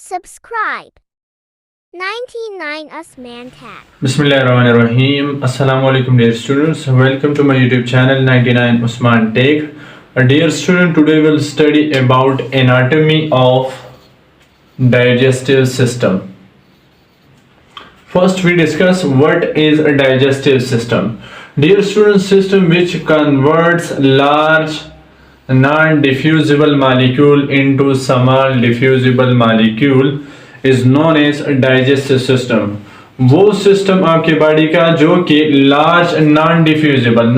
Subscribe. 99 Us Man Tag. Bismillahirrahmanirrahim. Assalamu alaikum dear students. Welcome to my YouTube channel 99 Usman Tech. Dear student, today we'll study about anatomy of digestive system. First we discuss what is a digestive system. Dear student, system which converts large non-diffusible molecule into small diffusible molecule is known as a digestive system. वो system आपके body का जो कि large non diffusible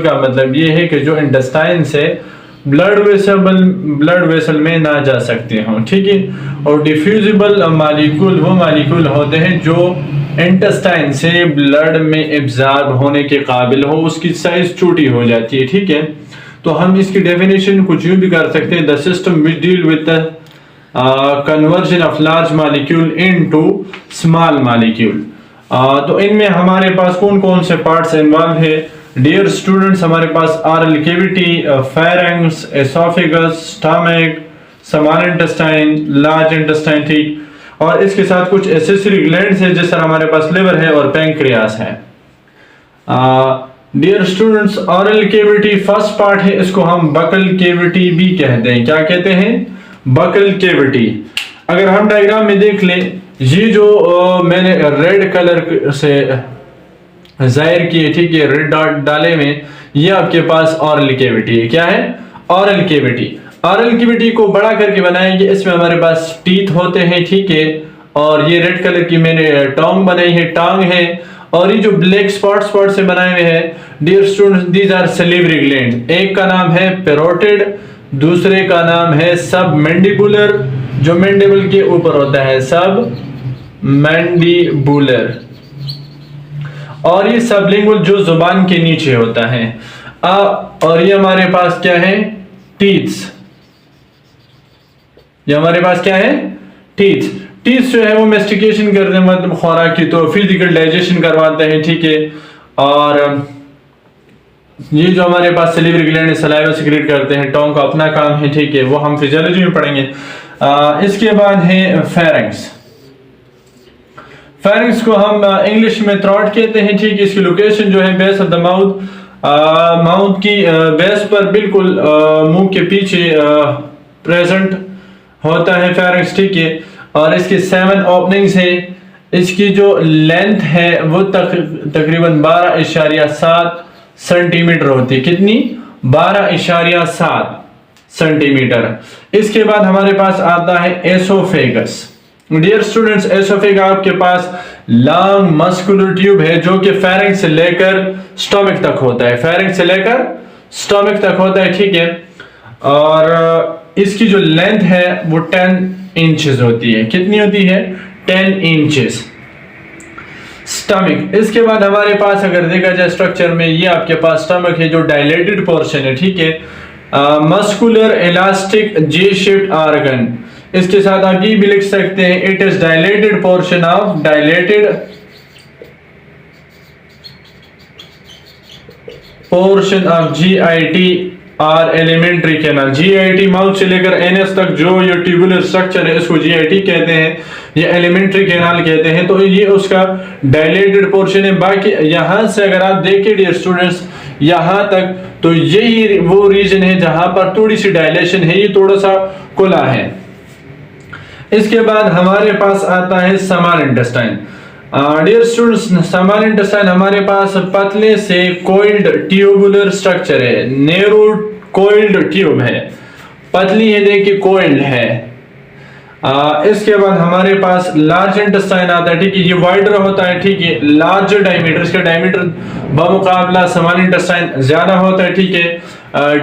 का मतलब ये है कि जो इंटेस्टाइन से ब्लड वेसल में ना जा सकते हों, ठीक है। और डिफ्यूजिबल मालिक्यूल वो मालिक्यूल होते हैं जो इंटेस्टाइन से ब्लड में एब्जॉर्ब होने के काबिल हो, उसकी साइज छोटी हो जाती है, ठीक है। तो हम इसकी डेफिनेशन कुछ यूं भी कर सकते हैं, the system which deal with the conversion of large molecule into small molecule. तो इनमें हमारे पास कौन कौन से पार्ट्स इन्वॉल्व है डियर स्टूडेंट्स? हमारे पास oral cavity, pharynx, oesophagus, stomach, small intestine, large intestine, ठीक। और इसके साथ कुछ एक्सेसरी ग्लैंड्स है, जैसे हमारे पास लिवर है और पैंक्रियास है। Dear students, oral cavity first part है, इसको हम बकल कैविटी भी कहते हैं। क्या कहते हैं? Buccal cavity. अगर हम डायग्राम में देख लें, ये जो मैंने रेड कलर से जाहिर किए, ठीक है, रेड डॉट डाले में, ये आपके पास ऑरल कैविटी है। क्या है? ऑरल कैविटी। ऑरल कैविटी को बड़ा करके बनाएंगे, इसमें हमारे पास टीथ होते हैं, ठीक है। और ये रेड कलर की मैंने टोंग बनाई है, टांग है। और ये जो ब्लैक स्पॉट से बनाए हुए हैं dear students, these are salivary gland. एक का नाम है पैरोटिड, दूसरे का नाम है सब मैंडिबुलर, जो मैंडिबल के ऊपर होता है, सब मैंडिबुलर। और ये सबलिंगुअल जो जुबान के नीचे होता है। और ये हमारे पास क्या है? टीथ्स। ये हमारे पास क्या है? टीथ्स। टीथ जो है वो मेस्टिकेशन करते हैं, मतलब खुराक की, तो फिजिकल डाइजेशन करवाते हैं, ठीक है। और ये जो हमारे पास सैलिवरी ग्लैंड है, सलाइवा सिक्रेट करते हैं, टोंग का अपना काम है, ठीक है, वो हम फिजियोलॉजी में पढ़ेंगे। इसके बाद है फेरेंक्स। फेरेंक्स को हम इंग्लिश में थ्रोट कहते हैं, ठीक है। इसकी लोकेशन जो है base of the mouth, mouth की बेस पर बिल्कुल मुंह के पीछे प्रेजेंट होता है फेरेंक्स, ठीक है। और इसके 7 ओपनिंग्स है। इसकी जो लेंथ है वो तकरीबन 12.7 सेंटीमीटर होती है। कितनी? 12.7 सेंटीमीटर। इसके बाद हमारे पास आता है एसोफेगस। डियर स्टूडेंट्स, एसोफेगा आपके पास लॉन्ग मस्कुलर ट्यूब है, जो कि फेरेंक्स से लेकर स्टमक तक होता है, फेरेंक्स से लेकर स्टमक तक होता है, ठीक है। और इसकी जो लेंथ है वो 10 इंचेस होती है। कितनी होती है? 10 इंचेस। स्टमक। इसके बाद हमारे पास अगर देखा जाए स्ट्रक्चर में, ये आपके पास स्टमक है जो डायलेटेड पोर्शन है, ठीक है। मस्कुलर इलास्टिक जे शेप्ड ऑर्गन। इसके साथ आप ये भी लिख सकते हैं, it is dilated portion of GIT और एलिमेंट्री कैनाल। GIT माउथ से लेकर NS तक जो ये ट्यूबुलर स्ट्रक्चर है, इसको GIT कहते हैं, ये एलिमेंट्री कैनाल कहते हैं। तो ये उसका डायलेटेड पोर्शन है। बाकी यहां से अगर आप देखें डियर स्टूडेंट्स, यहां तक, तो यही वो रीजन है जहां पर थोड़ी सी डायलेशन है, ये थोड़ा सा खुला है। इसके बाद हमारे पास आता है small intestine. Dear students, small intestine हमारे पास पतले से कोइल्ड ट्यूबुलर स्ट्रक्चर है, नैरो कोइल्ड ट्यूब है, पतली है, देखिए कोइल्ड है। इसके बाद हमारे पास लार्ज इंटेस्टाइन आता है, ठीक है, ये वाइडर होता है, ठीक है, लार्जर डायमीटर, इसका डायमीटर बमुकाबला स्मॉल इंटेस्टाइन ज्यादा होता है, ठीक है,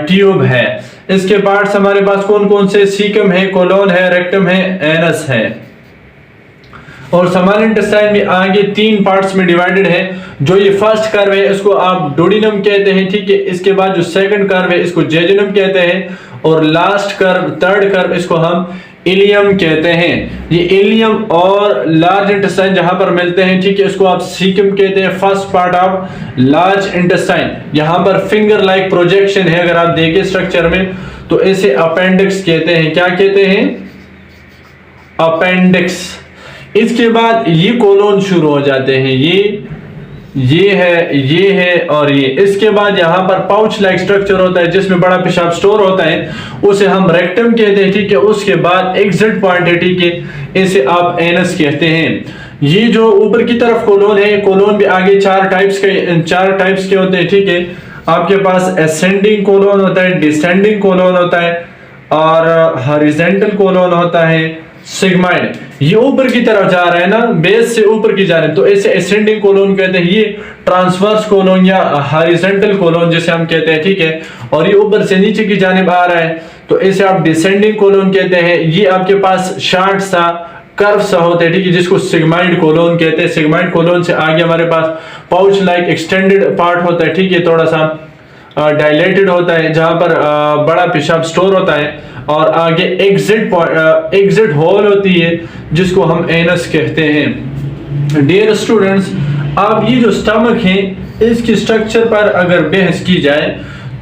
ट्यूब है। इसके पार्ट्स हमारे पास कौन कौन से? सीकम है, कोलोन है, रेक्टम है, एनस है। और स्मॉल इंटेस्टाइन में आगे 3 पार्ट्स में डिवाइडेड है। जो ये फर्स्ट कर्व है इसको आप डोडिनम कहते हैं, ठीक है। इसके बाद जो सेकंड कर्व है इसको जेजुनम कहते हैं, और लास्ट कर्व, थर्ड कर्व, इसको हम इलियम कहते हैं। ये इलियम और लार्ज इंटेस्टाइन जहां पर मिलते हैं, ठीक है, इसको आप सीकम कहते हैं, first part of large intestine. यहां पर फिंगर लाइक प्रोजेक्शन है, अगर आप देखें स्ट्रक्चर में, तो इसे अपेंडिक्स कहते हैं। क्या कहते हैं? अपेंडिक्स। इसके बाद ये कोलोन शुरू हो जाते हैं, ये है और ये। इसके बाद यहाँ पर पाउच लाइक स्ट्रक्चर होता है जिसमें बड़ा पेशाब स्टोर होता है, उसे हम रेक्टम कहते हैं, ठीक है। उसके बाद एग्जिट पॉइंट है, ठीक है, इसे आप एनस कहते हैं। ये जो ऊपर की तरफ कोलोन है, कोलोन भी आगे चार टाइप्स के होते हैं, ठीक है। आपके पास असेंडिंग कोलोन होता है, डिसेंडिंग कोलोन होता है और हॉरिजॉन्टल कोलोन होता है, सिग्माइड। ये ऊपर की तरफ जा रहा है ना, बेस से ऊपर की जा रहे हैं, तो इसे असेंडिंग कोलोन कहते हैं। ये ट्रांसवर्स कोलोन या हॉरिजॉन्टल कोलोन जिसे हम कहते हैं, ठीक है। और ये ऊपर से नीचे की जानिब आ रहा है तो इसे आप डिसेंडिंग कोलोन कहते हैं। ये आपके पास शार्ट सा कर्व सा होता है, ठीक है, जिसको सिग्माइड कोलोन कहते हैं। सिग्माइड कोलोन से आगे हमारे पास पाउच लाइक एक्सटेंडेड पार्ट होता है, ठीक है, थोड़ा सा डायलेटेड होता है जहां पर बड़ा पेशाब स्टोर होता है, और आगे एग्जिट होल होती है जिसको हम एनस कहते हैं। डियर स्टूडेंट्स, अब ये जो स्टमक है इसकी स्ट्रक्चर पर अगर बहस की जाए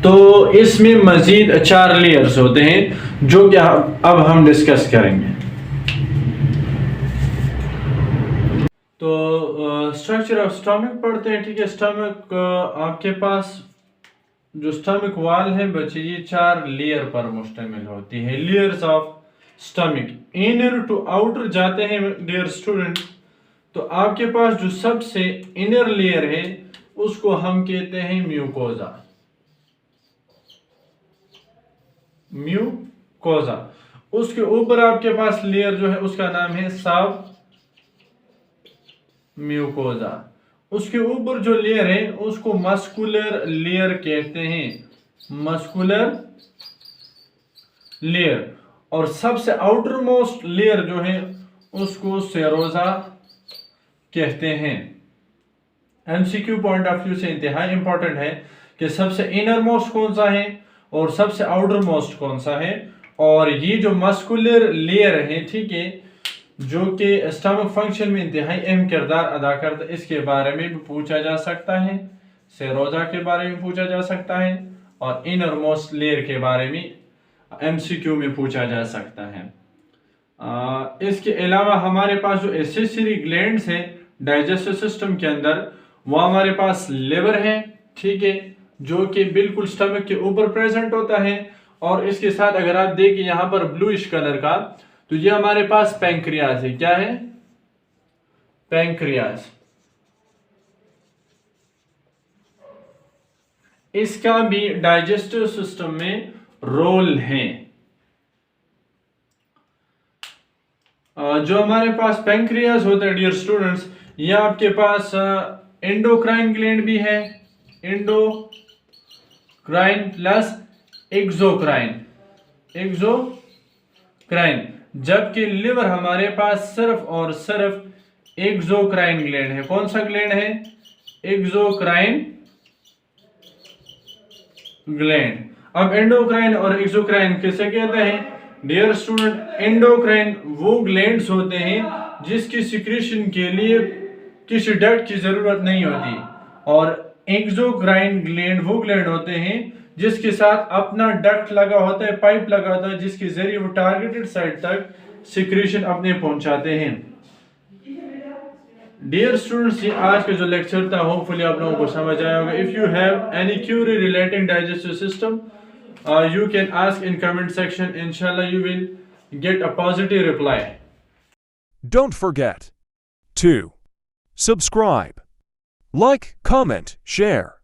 तो इसमें मजीद 4 लेयर्स होते हैं जो कि अब हम डिस्कस करेंगे। तो स्ट्रक्चर ऑफ स्टमक पढ़ते हैं, ठीक है। स्टमक आपके पास जो स्टमक वाल है बच्चे, ये 4 लेयर पर मुश्तमिल होती है। Layers of stomach, inner to outer जाते हैं डियर स्टूडेंट। तो आपके पास जो सबसे इनर लेयर है उसको हम कहते हैं म्यूकोजा। म्यूकोजा। उसके ऊपर आपके पास लेयर जो है उसका नाम है सब म्यूकोजा। उसके ऊपर जो लेयर है उसको मस्कुलर लेयर कहते हैं, मस्कुलर लेयर। और सबसे आउटर मोस्ट लेयर जो है उसको सेरोजा कहते हैं। एमसीक्यू पॉइंट ऑफ व्यू से इंतहाई इंपॉर्टेंट है कि सबसे इनर मोस्ट कौन सा है और सबसे आउटर मोस्ट कौन सा है। और ये जो मस्कुलर लेयर है, ठीक है, जो कि स्टमक फंक्शन में इंतहाई अहम किरदार अदा करता है, इसके बारे में भी पूछा जा सकता है। सेरोजा के बारे में पूछा जा सकता है और इनर मोस्ट लेयर के बारे में एमसीक्यू में पूछा जा सकता है। इसके अलावा हमारे पास जो एसेसरी ग्लैंड्स हैं डाइजेस्टिव सिस्टम के अंदर, वो हमारे पास लिवर है, ठीक है, जो कि बिल्कुल स्टमक के ऊपर प्रेजेंट होता है। और इसके साथ अगर आप देखें यहाँ पर ब्लूइश कलर का, तो ये हमारे पास पैंक्रियाज है। क्या है? पैंक्रियाज। इसका भी डाइजेस्टिव सिस्टम में रोल है। जो हमारे पास पैंक्रियाज होता है डियर स्टूडेंट्स, ये आपके पास एंडोक्राइन ग्लैंड भी है, एंडोक्राइन प्लस एक्सोक्राइन, जबकि लिवर हमारे पास सिर्फ और सिर्फ एक्सोक्राइन ग्लैंड है। कौन सा ग्लैंड है? Exocrine gland. अब एंडोक्राइन और एक्सोक्राइन किसे कहते हैं डियर स्टूडेंट? एंडोक्राइन वो ग्लैंड्स होते हैं जिसकी सिक्रीशन के लिए किसी डक्ट की जरूरत नहीं होती, और एक्सोक्राइन ग्लैंड वो ग्लैंड होते हैं जिसके साथ अपना डक्ट लगा होता है, पाइप लगा होता है, जिसके जरिए वो टारगेटेड साइट तक सिक्रीशन अपने पहुंचाते हैं। डियर स्टूडेंट्स, ये आज का जो लेक्चर था होपफुली आप लोगों को समझ आया होगा। If you have any Curie relating digestive system, you can ask in comment section. Inshallah you will get a positive reply. Don't forget to subscribe, like, comment, share.